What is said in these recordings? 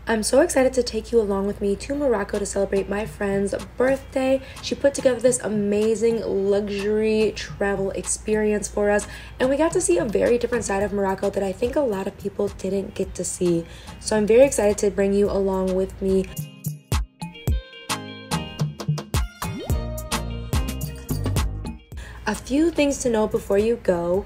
I'm so excited to take you along with me to Morocco to celebrate my friend's birthday. She put together this amazing luxury travel experience for us, and we got to see a very different side of Morocco that I think a lot of people didn't get to see. So I'm very excited to bring you along with me. A few things to know before you go.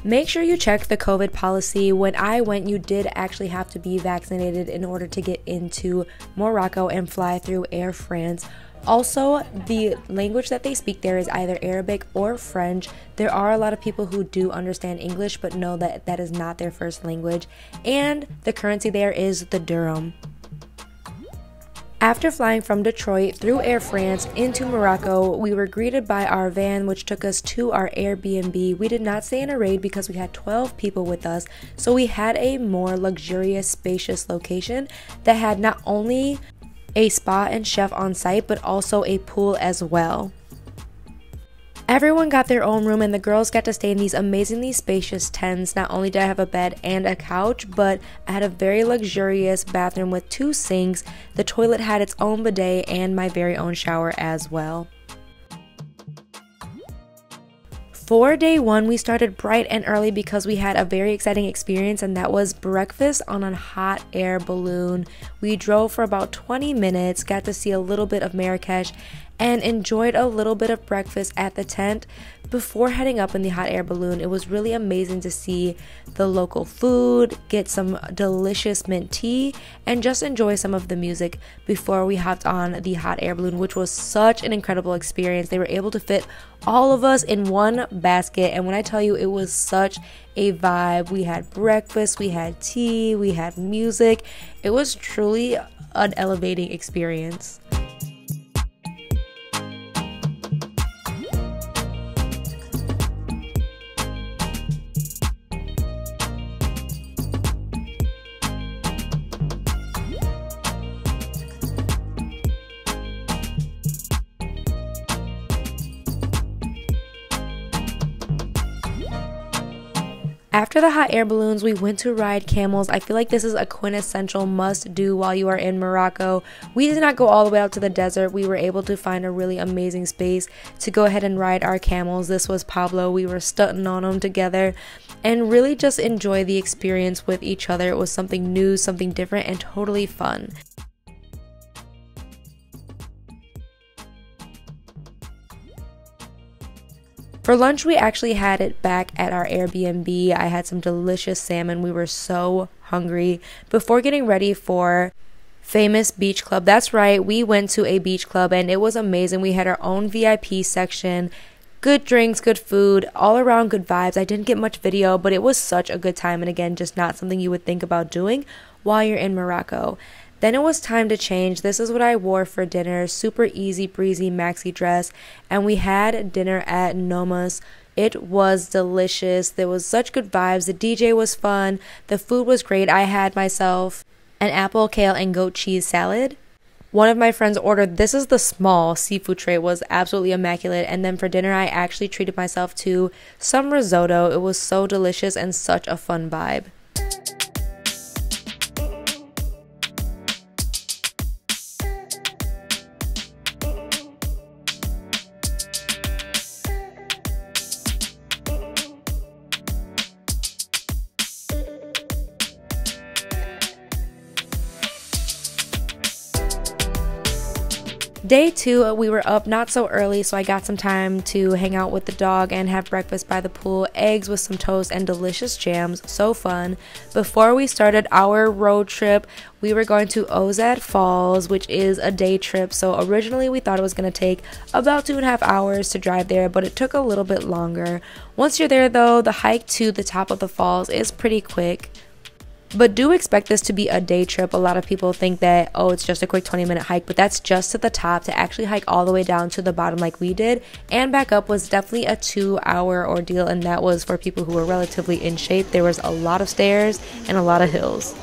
Make sure you check the COVID policy. When I went, you did actually have to be vaccinated in order to get into Morocco and fly through Air France. Also, the language that they speak there is either Arabic or French. There are a lot of people who do understand English, but know that that is not their first language. And the currency there is the dirham. After flying from Detroit through Air France into Morocco, we were greeted by our van, which took us to our Airbnb. We did not stay in a raid because we had 12 people with us, so we had a more luxurious, spacious location that had not only a spa and chef on site, but also a pool as well. Everyone got their own room, and the girls got to stay in these amazingly spacious tents. Not only did I have a bed and a couch, but I had a very luxurious bathroom with 2 sinks. The toilet had its own bidet and my very own shower as well. For day 1, we started bright and early because we had a very exciting experience, and that was breakfast on a hot air balloon. We drove for about 20 minutes, got to see a little bit of Marrakesh, and enjoyed a little bit of breakfast at the tent before heading up in the hot air balloon. It was really amazing to see the local food, get some delicious mint tea, and just enjoy some of the music before we hopped on the hot air balloon, which was such an incredible experience. They were able to fit all of us in one basket, and when I tell you, it was such a vibe. We had breakfast, we had tea, we had music. It was truly an elevating experience. After the hot air balloons, we went to ride camels. I feel like this is a quintessential must do while you are in Morocco. We did not go all the way out to the desert. We were able to find a really amazing space to go ahead and ride our camels. This was Pablo. We were stunting on them together and really just enjoy the experience with each other. It was something new, something different, and totally fun. For lunch, we actually had it back at our Airbnb. I had some delicious salmon. We were so hungry before getting ready for Famous Beach Club. That's right, we went to a beach club and it was amazing. We had our own VIP section, good drinks, good food, all around good vibes. I didn't get much video, but it was such a good time, and again, just not something you would think about doing while you're in Morocco. Then it was time to change. This is what I wore for dinner. Super easy breezy maxi dress. And we had dinner at Noma's. It was delicious. There was such good vibes. The DJ was fun. The food was great. I had myself an apple, kale, and goat cheese salad. One of my friends ordered, this is the small seafood tray. It was absolutely immaculate. And then for dinner, I actually treated myself to some risotto. It was so delicious and such a fun vibe. Day 2, we were up not so early, so I got some time to hang out with the dog and have breakfast by the pool. Eggs with some toast and delicious jams. So fun. Before we started our road trip, we were going to Ozad Falls, which is a day trip. So originally we thought it was going to take about 2.5 hours to drive there, but it took a little bit longer. Once you're there though, the hike to the top of the falls is pretty quick. But do expect this to be a day trip. A lot of people think that, oh, it's just a quick 20-minute hike, but that's just to the top. To actually hike all the way down to the bottom like we did and back up was definitely a 2-hour ordeal, and that was for people who were relatively in shape. There was a lot of stairs and a lot of hills.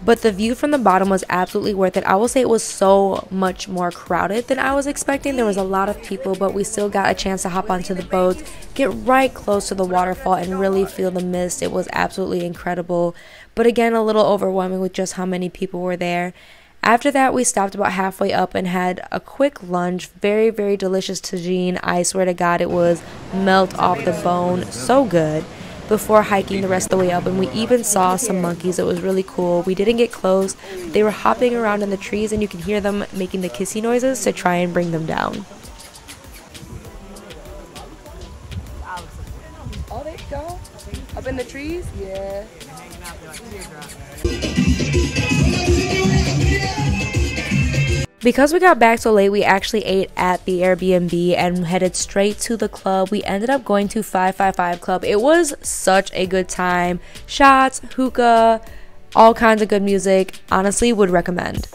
but the view from the bottom was absolutely worth it. I will say it was so much more crowded than I was expecting. There was a lot of people, but we still got a chance to hop onto the boats, get right close to the waterfall, and really feel the mist. It was absolutely incredible, but again, a little overwhelming with just how many people were there. After that, we stopped about halfway up and had a quick lunch. Very, very delicious tagine. I swear to God, it was melt off the bone. So good. Before hiking the rest of the way up, and we even saw some monkeys. It was really cool. We didn't get close. They were hopping around in the trees, and you can hear them making the kissy noises to try and bring them down. Oh, there you go. Up in the trees? Yeah. Because we got back so late, we actually ate at the Airbnb and headed straight to the club. We ended up going to 555 Club. It was such a good time. Shots, hookah, all kinds of good music. Honestly, would recommend.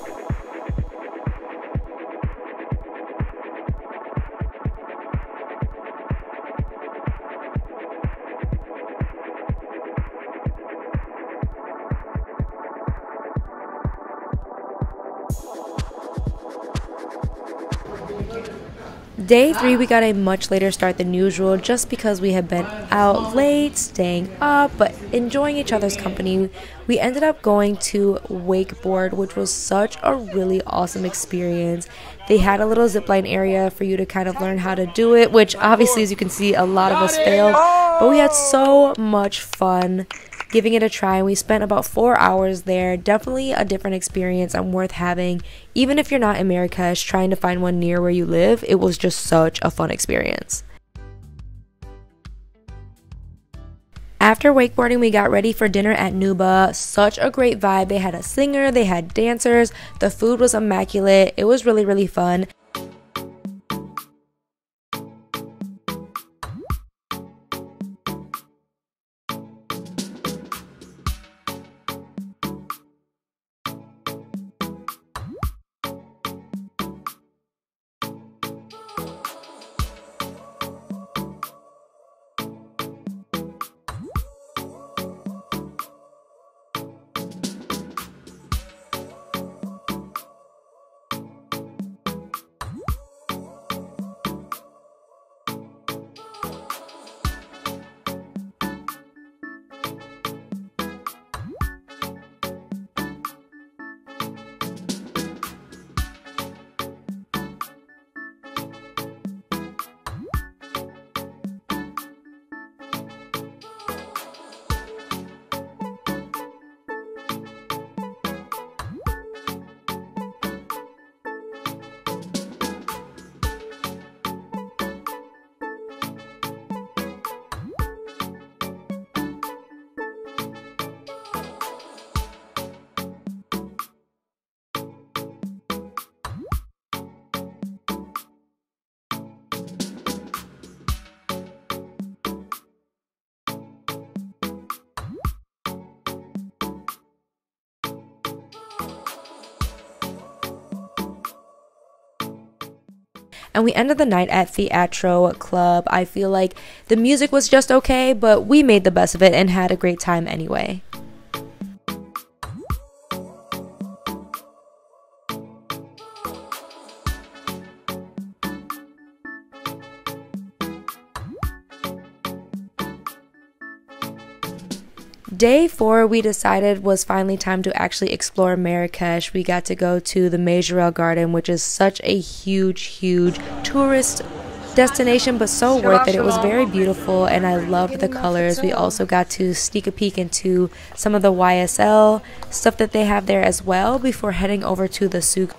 Day 3, we got a much later start than usual just because we had been out late, staying up, but enjoying each other's company. We ended up going to wakeboard, which was such a really awesome experience. They had a little zipline area for you to kind of learn how to do it, which obviously, as you can see, a lot of us failed, but we had so much fun giving it a try, and we spent about 4 hours there. Definitely a different experience and worth having. Even if you're not in Marrakesh, trying to find one near where you live, it was just such a fun experience. After wakeboarding, we got ready for dinner at Nuba. Such a great vibe. They had a singer, they had dancers, the food was immaculate. It was really, really fun. And we ended the night at Theatro Club. I feel like the music was just okay, but we made the best of it and had a great time anyway. Day 4, we decided was finally time to actually explore Marrakesh. We got to go to the Majorelle garden, which is such a huge tourist destination, but so worth it. It was very beautiful and I loved the colors. We also got to sneak a peek into some of the YSL stuff that they have there as well before heading over to the souk.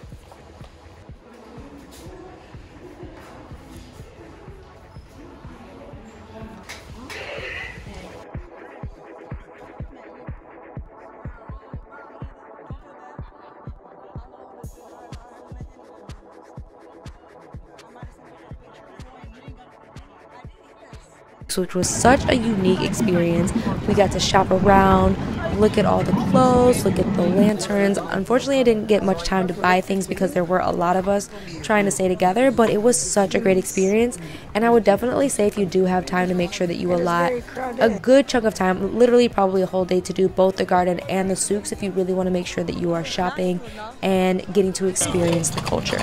Which was such a unique experience. We got to shop around, look at all the clothes, look at the lanterns. Unfortunately, I didn't get much time to buy things because there were a lot of us trying to stay together, but it was such a great experience. And I would definitely say if you do have time to make sure that you allot a good chunk of time, literally probably a whole day, to do both the garden and the souks if you really want to make sure that you are shopping and getting to experience the culture.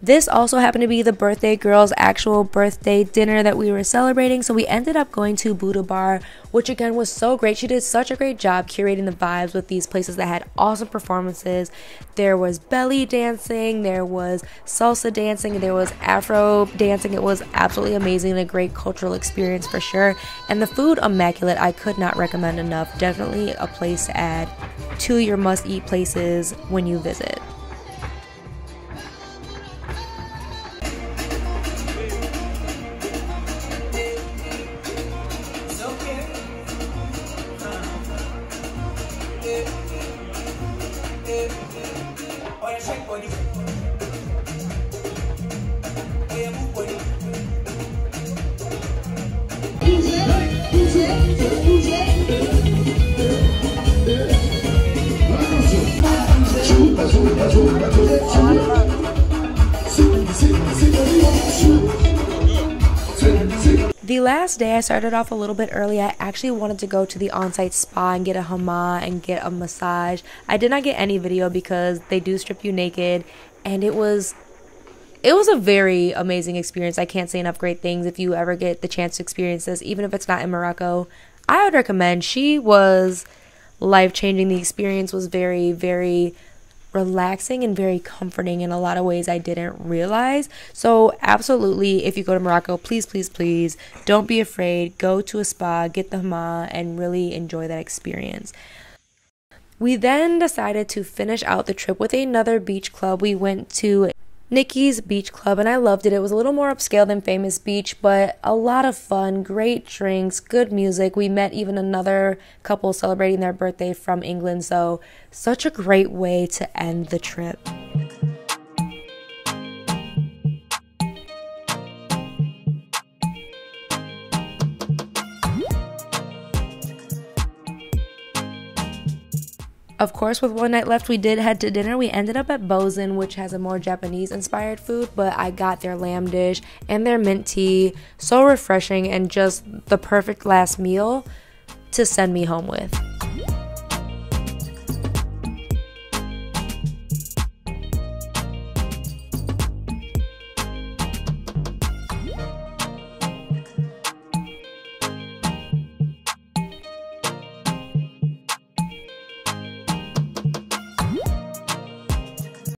This also happened to be the birthday girl's actual birthday dinner that we were celebrating, so we ended up going to Buddha Bar, which again was so great. She did such a great job curating the vibes with these places that had awesome performances. There was belly dancing, there was salsa dancing, there was Afro dancing. It was absolutely amazing and a great cultural experience for sure. And the food, immaculate. I could not recommend enough. Definitely a place to add to your must-eat places when you visit. The last day I started off a little bit early. I actually wanted to go to the on-site spa and get a Jemaa and get a massage. I did not get any video because they do strip you naked, and it was a very amazing experience. I can't say enough great things. If you ever get the chance to experience this, even if it's not in Morocco, I would recommend. She was life-changing. The experience was very, very relaxing and very comforting in a lot of ways I didn't realize. So absolutely, if you go to Morocco, please, please, please don't be afraid. Go to a spa, get the Jemaa, and really enjoy that experience. We then decided to finish out the trip with another beach club. We went to Nikki's Beach Club, and I loved it. It was a little more upscale than Famous Beach, but a lot of fun, great drinks, good music. We met even another couple celebrating their birthday from England, so such a great way to end the trip. Of course, with one night left, we did head to dinner. We ended up at Bozen, which has a more Japanese-inspired food, but I got their lamb dish and their mint tea. So refreshing and just the perfect last meal to send me home with.